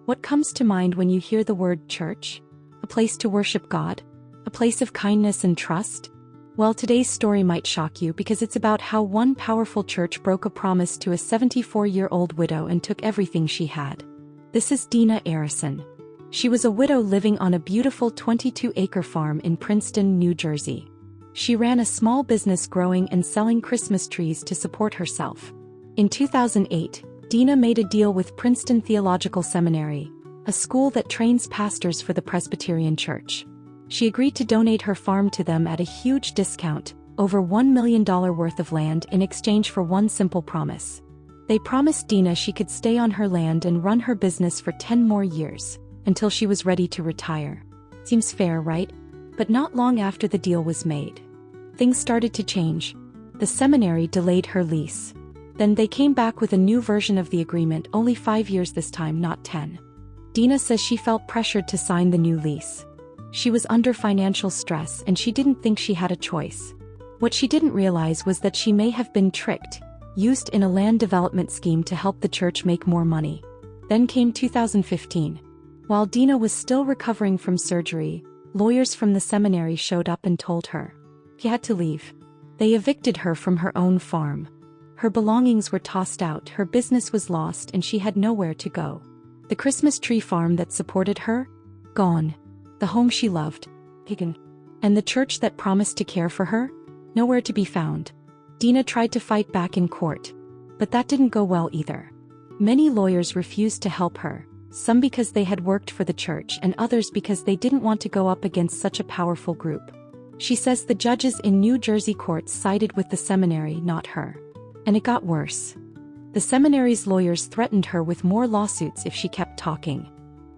What comes to mind when you hear the word church? A place to worship God? A place of kindness and trust? Well, today's story might shock you because it's about how one powerful church broke a promise to a 74-year-old widow and took everything she had. This is Dina Arison. She was a widow living on a beautiful 22-acre farm in Princeton, New Jersey. She ran a small business growing and selling Christmas trees to support herself. In 2008, Dina made a deal with Princeton Theological Seminary, a school that trains pastors for the Presbyterian Church. She agreed to donate her farm to them at a huge discount, over $1 million worth of land, in exchange for one simple promise. They promised Dina she could stay on her land and run her business for 10 more years, until she was ready to retire. Seems fair, right? But not long after the deal was made, things started to change. The seminary delayed her lease. Then they came back with a new version of the agreement, only 5 years this time, not 10. Dina says she felt pressured to sign the new lease. She was under financial stress and she didn't think she had a choice. What she didn't realize was that she may have been tricked, used in a land development scheme to help the church make more money. Then came 2015. While Dina was still recovering from surgery, lawyers from the seminary showed up and told her she had to leave. They evicted her from her own farm. Her belongings were tossed out, her business was lost, and she had nowhere to go. The Christmas tree farm that supported her? Gone. The home she loved? Taken. And the church that promised to care for her? Nowhere to be found. Dina tried to fight back in court, but that didn't go well either. Many lawyers refused to help her, some because they had worked for the church and others because they didn't want to go up against such a powerful group. She says the judges in New Jersey courts sided with the seminary, not her. And it got worse. The seminary's lawyers threatened her with more lawsuits if she kept talking.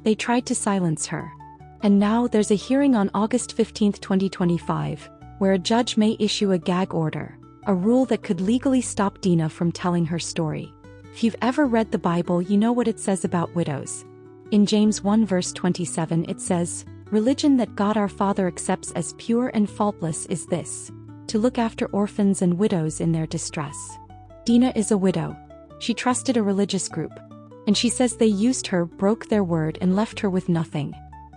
They tried to silence her. And now there's a hearing on August 15, 2025, where a judge may issue a gag order, a rule that could legally stop Dina from telling her story. If you've ever read the Bible, you know what it says about widows. In James 1 verse 27 it says, "Religion that God our Father accepts as pure and faultless is this, to look after orphans and widows in their distress." Dina is a widow. She trusted a religious group. And she says they used her, broke their word, and left her with nothing.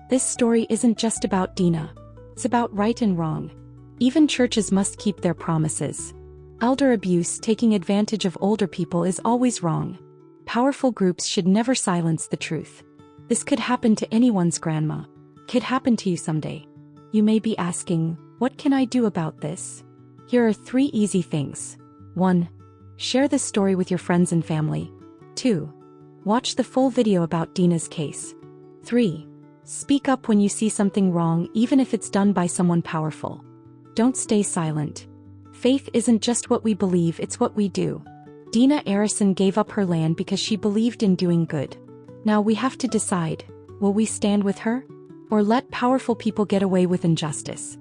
This story isn't just about Dina. It's about right and wrong. Even churches must keep their promises. Elder abuse, taking advantage of older people, is always wrong. Powerful groups should never silence the truth. This could happen to anyone's grandma. Could happen to you someday. You may be asking, what can I do about this? Here are 3 easy things. 1. Share this story with your friends and family. 2. Watch the full video about Dina's case. 3. Speak up when you see something wrong, even if it's done by someone powerful. Don't stay silent. Faith isn't just what we believe, it's what we do. Dina Arison gave up her land because she believed in doing good. Now we have to decide, will we stand with her? Or let powerful people get away with injustice?